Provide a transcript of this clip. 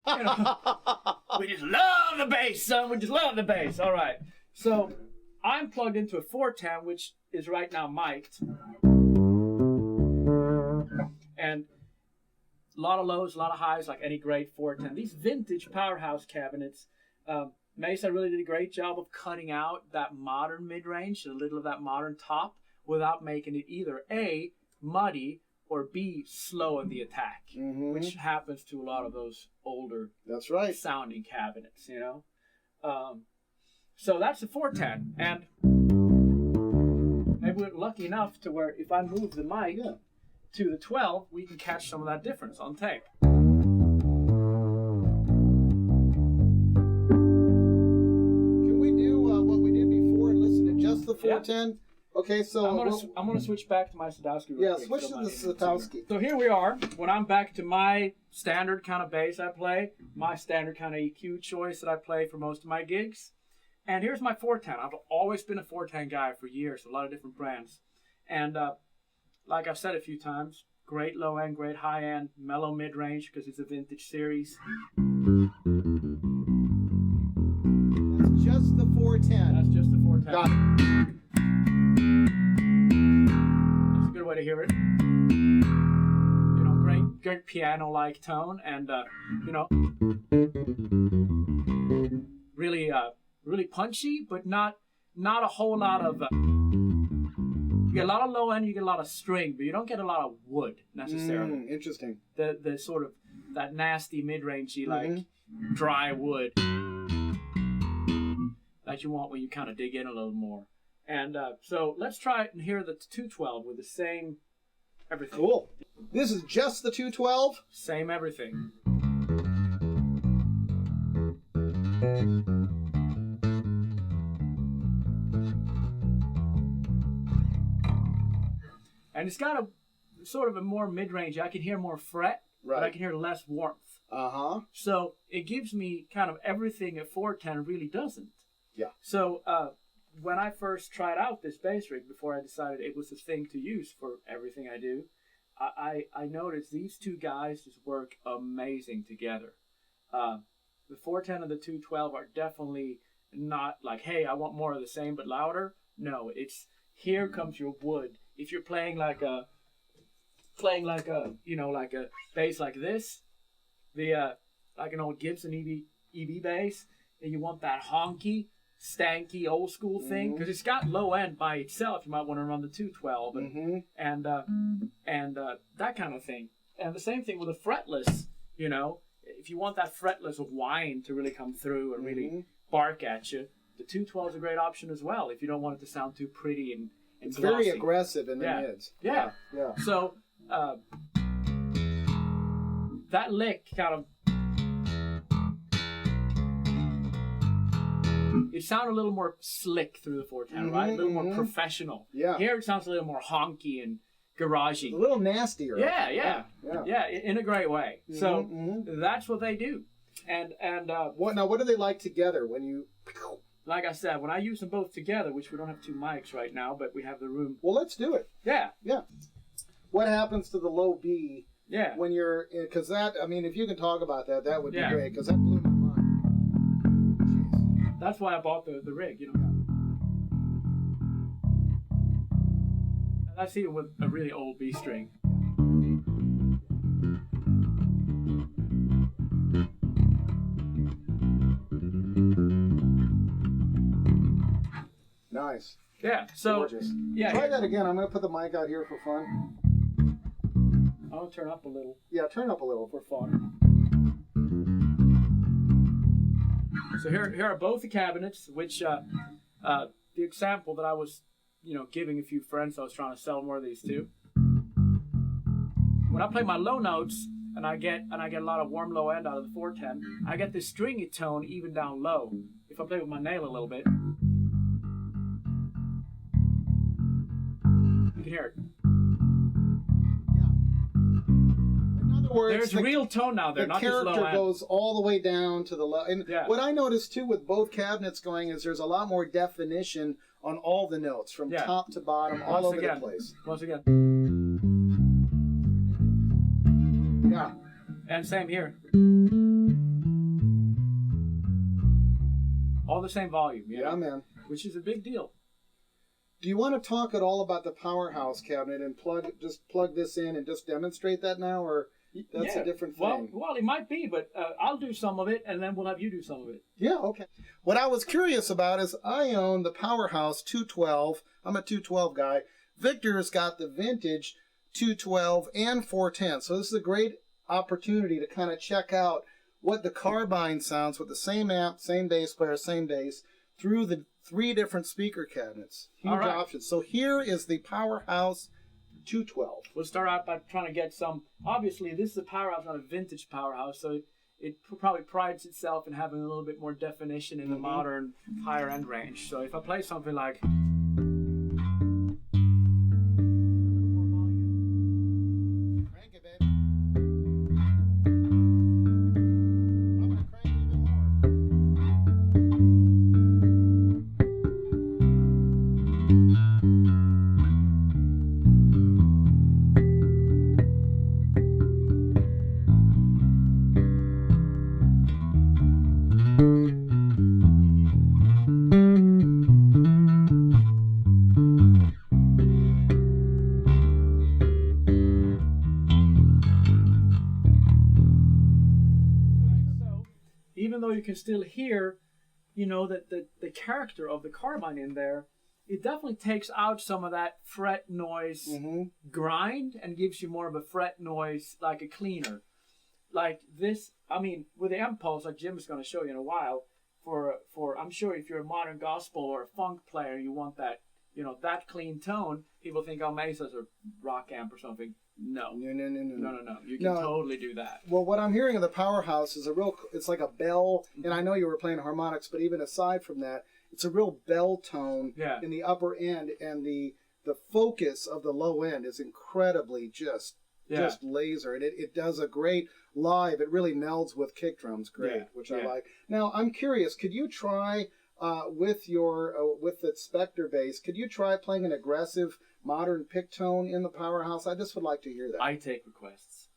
You know, we just love the bass, son. We just love the bass. All right. So I'm plugged into a 410, which is right now mic'd. And a lot of lows, a lot of highs, like any great 410. These vintage Powerhouse cabinets, Mesa really did a great job of cutting out that modern mid-range, a little of that modern top, without making it either A, muddy, or B, slow in the attack, which happens to a lot of those older sounding cabinets, you know. So that's the 410. And maybe we're lucky enough to where if I move the mic to the 12, we can catch some of that difference on tape. Can we do what we did before and listen to just the 410? Yeah. Okay, so I'm gonna switch back to my Sadowski. Yeah, switch to the Sadowski. So here we are. When I'm back to my standard kind of bass I play, my standard kind of EQ choice that I play for most of my gigs, and here's my 410. I've always been a 410 guy for years, a lot of different brands, and like I've said a few times, great low end, great high end, mellow mid range because it's a vintage series. That's just the 410. That's just the 410. Got it. Way to hear it, you know, great piano-like tone, and you know, really punchy, but not a whole lot of. You get a lot of low end, you get a lot of string, but you don't get a lot of wood necessarily. Interesting. The sort of that nasty mid-rangey like dry wood that you want when you kind of dig in a little more. And so let's try it and hear the 212 with the same everything. Cool. This is just the 212? Same everything. And it's got a sort of a more mid-range. I can hear more fret, but I can hear less warmth. So it gives me kind of everything a 410 really doesn't. Yeah. So when I first tried out this bass rig, before I decided it was the thing to use for everything I do, I noticed these two guys just work amazing together. The 410 and the 212 are definitely not like, hey, I want more of the same but louder. No, it's here comes your wood. If you're playing like a you know, like a bass like this, the like an old Gibson EB bass, and you want that honky, stanky old school thing, because it's got low end by itself. You might want to run the 212 and that kind of thing. And the same thing with a fretless. You know, if you want that fretless whine to really come through and really bark at you, the 212 is a great option as well. If you don't want it to sound too pretty and it's glossy. very aggressive in the mids. Yeah. So that lick kind of. It sounded a little more slick through the 410, right? A little more professional. Yeah. Here it sounds a little more honky and garagey. A little nastier. Yeah, in a great way. So that's what they do. And what do they like together when you? Like I said, when I use them both together, which we don't have two mics right now, but we have the room. Well, let's do it. Yeah. What happens to the low B? Yeah. When you're, because that, I mean, if you can talk about that, that would be great, because that blew my mind. That's why I bought the rig, you know. That's even with a really old B string. Nice. Yeah, so. Gorgeous. Yeah. Try that again. I'm going to put the mic out here for fun. I'll turn up a little. Yeah, turn up a little for fun. So here are both the cabinets, which the example that I was, giving a few friends, I was trying to sell more of these too. When I play my low notes and I get a lot of warm low end out of the 410, I get this stringy tone even down low. If I play with my nail a little bit, you can hear it. Words, there's real tone now there, not just low end. The character goes all the way down to the low. And what I noticed too with both cabinets going is there's a lot more definition on all the notes from top to bottom, all over the place. Once again. Yeah. And same here. all the same volume. Yeah, man. Which is a big deal. Do you want to talk at all about the powerhouse cabinet and plug this in and just demonstrate that now, or that's a different thing? Well, it might be, but I'll do some of it, and then we'll have you do some of it. Yeah, okay. What I was curious about is I own the Powerhouse 212. I'm a 212 guy. Victor's got the vintage 212 and 410. So this is a great opportunity to kind of check out what the carbine sounds with the same amp, same bass player, same bass, through the 3 different speaker cabinets. Huge options. So here is the Powerhouse 212. We'll start out by trying to get some. Obviously, this is a Powerhouse, not a vintage Powerhouse, so it probably prides itself in having a little bit more definition in the modern higher end range. So if I play something like. Even though you can still hear, that the character of the carbine in there, it definitely takes out some of that fret noise grind and gives you more of a fret noise, like a cleaner. Like this, with the amp pulse, like Jim is going to show you in a while, for I'm sure if you're a modern gospel or a funk player, you want that, that clean tone, people think, oh, Mesa's a rock amp or something. No. You can totally do that. Well, what I'm hearing of the Powerhouse is it's like a bell, and I know you were playing harmonics, but even aside from that, it's a real bell tone in the upper end, and the focus of the low end is incredibly just laser, and it does a great live. It really melds with kick drums great, which I like. Now, I'm curious, could you try with the Spectre bass, could you try playing an aggressive modern pick tone in the Powerhouse? I just would like to hear that. I take requests.